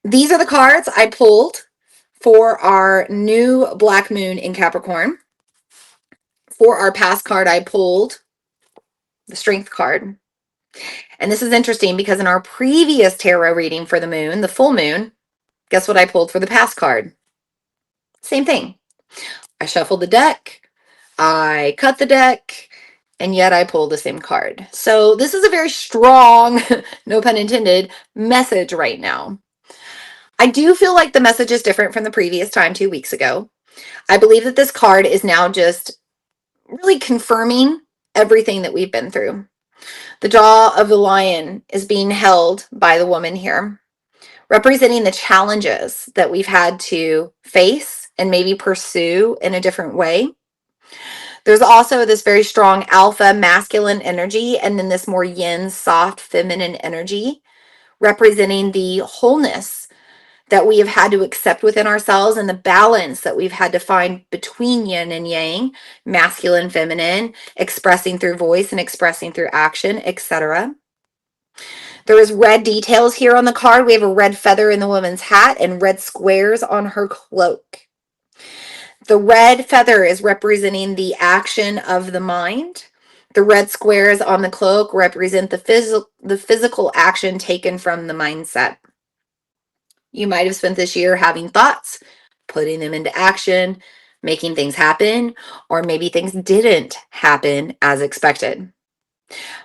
These are the cards I pulled for our new Black Moon in Capricorn. For our past card, I pulled the Strength card. And this is interesting because in our previous tarot reading for the moon, the full moon, guess what I pulled for the past card? Same thing. I shuffled the deck, I cut the deck, and yet I pulled the same card. So this is a very strong, no pun intended, message right now. I do feel like the message is different from the previous time 2 weeks ago. I believe that this card is now just really confirming everything that we've been through. The jaw of the lion is being held by the woman here, representing the challenges that we've had to face and maybe pursue in a different way. There's also this very strong alpha masculine energy, and then this more yin, soft, feminine energy, representing the wholeness that we have had to accept within ourselves and the balance that we've had to find between yin and yang, masculine, feminine, expressing through voice and expressing through action, etc. There is red details here on the card. We have a red feather in the woman's hat and red squares on her cloak. The red feather is representing the action of the mind. The red squares on the cloak represent the physical action taken from the mindset. You might have spent this year having thoughts, putting them into action, making things happen, or maybe things didn't happen as expected.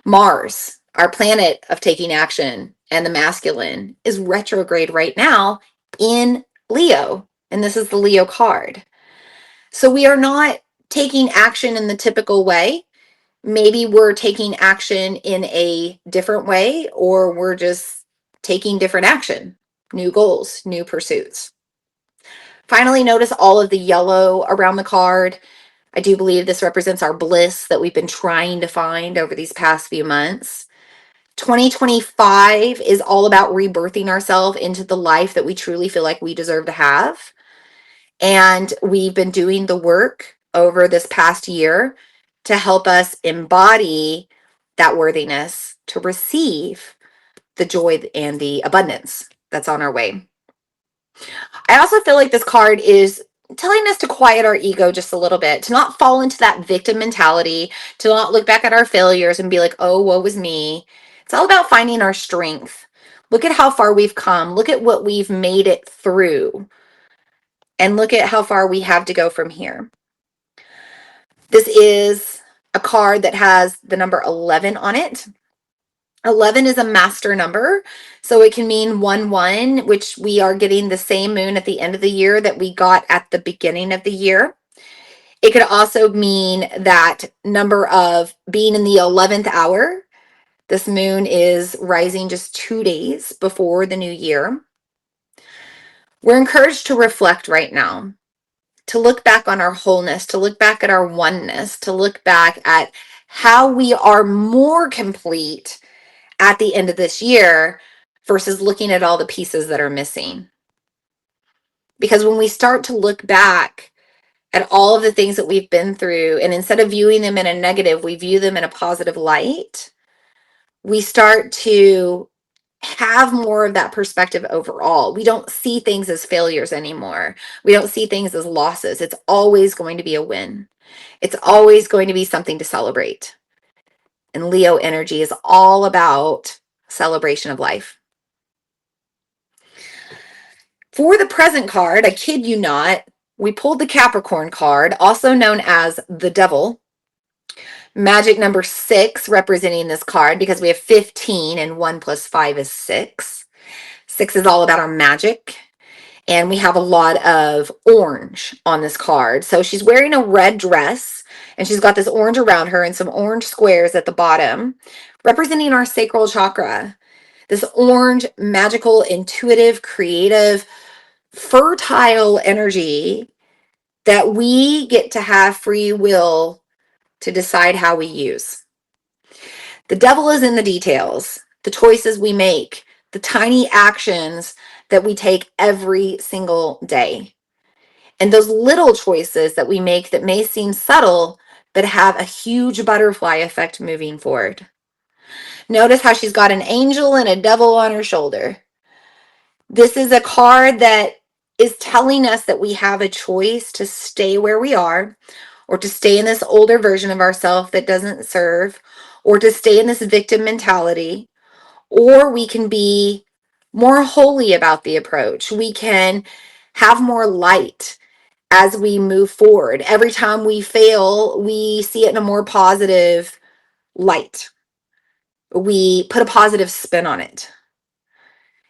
Mars, our planet of taking action and the masculine, is retrograde right now in Leo, and this is the Leo card. So we are not taking action in the typical way. Maybe we're taking action in a different way, or we're just taking different action, new goals, new pursuits. Finally, notice all of the yellow around the card. I do believe this represents our bliss that we've been trying to find over these past few months. 2025 is all about rebirthing ourselves into the life that we truly feel like we deserve to have. And we've been doing the work over this past year to help us embody that worthiness to receive the joy and the abundance that's on our way. I also feel like this card is telling us to quiet our ego just a little bit, to not fall into that victim mentality, to not look back at our failures and be like, oh, woe was me. It's all about finding our strength. Look at how far we've come. Look at what we've made it through. And look at how far we have to go from here. This is a card that has the number 11 on it. 11 is a master number, so it can mean 1-1, which we are getting the same moon at the end of the year that we got at the beginning of the year. It could also mean that number of being in the 11th hour. This moon is rising just 2 days before the new year. We're encouraged to reflect right now, to look back on our wholeness, to look back at our oneness, to look back at how we are more complete at the end of this year versus looking at all the pieces that are missing. Because when we start to look back at all of the things that we've been through, and instead of viewing them in a negative, we view them in a positive light, we start to have more of that perspective overall. We don't see things as failures anymore. We don't see things as losses. It's always going to be a win. It's always going to be something to celebrate. And Leo energy is all about celebration of life. For the present card, I kid you not, we pulled the Capricorn card, also known as the Devil. Magic number 6 representing this card because we have 15 and 1 plus 5 is 6. 6 is all about our magic. And we have a lot of orange on this card. So she's wearing a red dress and she's got this orange around her and some orange squares at the bottom, representing our sacral chakra. This orange, magical, intuitive, creative, fertile energy that we get to have free will to decide how we use. The devil is in the details, the choices we make, the tiny actions that we take every single day. And those little choices that we make that may seem subtle, but have a huge butterfly effect moving forward. Notice how she's got an angel and a devil on her shoulder. This is a card that is telling us that we have a choice to stay where we are, or to stay in this older version of ourselves that doesn't serve, or to stay in this victim mentality, or we can be more holy about the approach. We can have more light as we move forward. Every time we fail, we see it in a more positive light. We put a positive spin on it.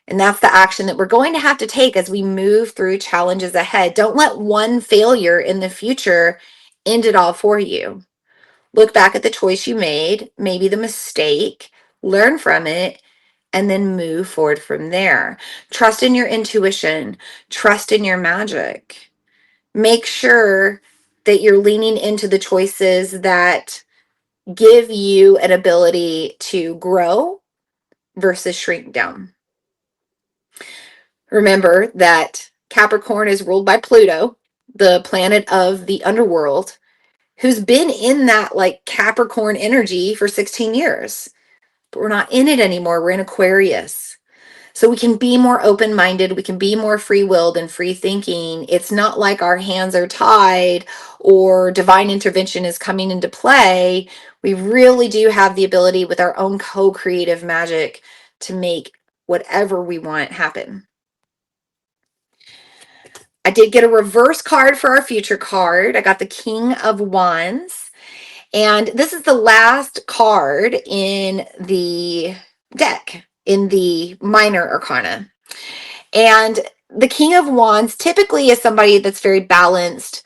And that's the action that we're going to have to take as we move through challenges ahead. Don't let one failure in the future end it all for you. Look back at the choice you made, maybe the mistake, learn from it, and then move forward from there. Trust in your intuition, trust in your magic. Make sure that you're leaning into the choices that give you an ability to grow versus shrink down. Remember that Capricorn is ruled by Pluto, the planet of the underworld, who's been in that like Capricorn energy for 16 years. But we're not in it anymore. We're in Aquarius. So we can be more open-minded. We can be more free-willed and free-thinking. It's not like our hands are tied or divine intervention is coming into play. We really do have the ability with our own co-creative magic to make whatever we want happen. I did get a reverse card for our future card. I got the King of Wands. And this is the last card in the deck, in the minor arcana. And the King of Wands typically is somebody that's very balanced,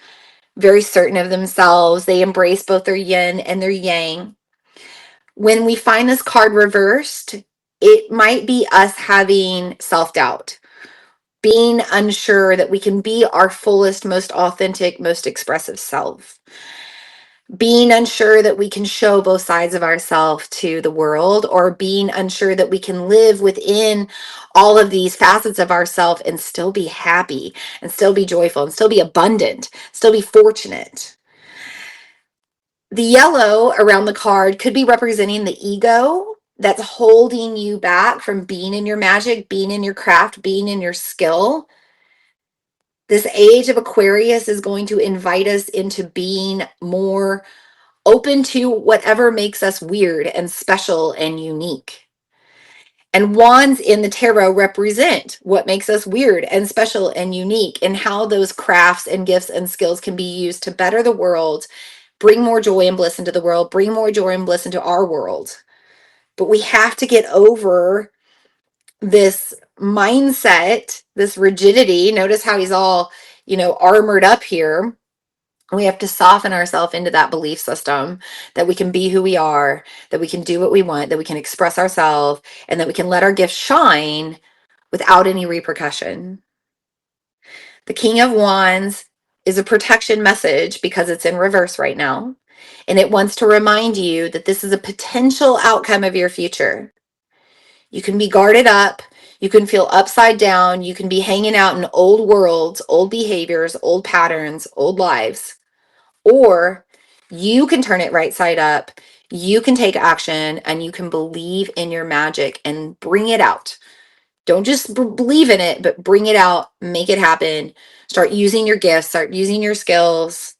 very certain of themselves. They embrace both their yin and their yang. When we find this card reversed, it might be us having self-doubt, being unsure that we can be our fullest, most authentic, most expressive self, being unsure that we can show both sides of ourselves to the world, or being unsure that we can live within all of these facets of ourselves and still be happy and still be joyful and still be abundant, still be fortunate. The yellow around the card could be representing the ego that's holding you back from being in your magic, being in your craft, being in your skill. This age of Aquarius is going to invite us into being more open to whatever makes us weird and special and unique. And wands in the tarot represent what makes us weird and special and unique, and how those crafts and gifts and skills can be used to better the world, bring more joy and bliss into the world, bring more joy and bliss into our world. But we have to get over this mindset, this rigidity. Notice how he's all, armored up here. We have to soften ourselves into that belief system that we can be who we are, that we can do what we want, that we can express ourselves, and that we can let our gifts shine without any repercussion. The King of Wands is a protection message because it's in reverse right now. And it wants to remind you that this is a potential outcome of your future. You can be guarded up. You can feel upside down. You can be hanging out in old worlds, old behaviors, old patterns, old lives. Or you can turn it right side up. You can take action and you can believe in your magic and bring it out. Don't just believe in it, but bring it out, make it happen. Start using your gifts, start using your skills,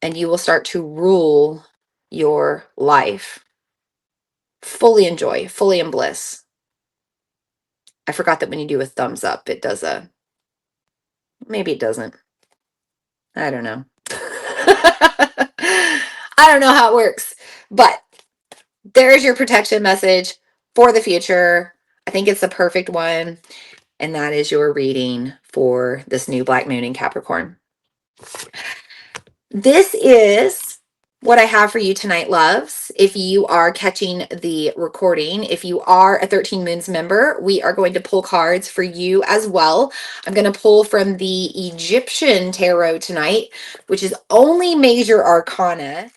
and you will start to rule your life. Fully enjoy, fully in bliss. I forgot that when you do a thumbs up, it does maybe it doesn't. I don't know. I don't know how it works, but there's your protection message for the future. I think it's the perfect one. And that is your reading for this new Black Moon in Capricorn. This is what I have for you tonight, loves. If you are catching the recording, if you are a 13 Moons member, we are going to pull cards for you as well. I'm going to pull from the Egyptian Tarot tonight, which is only major arcana.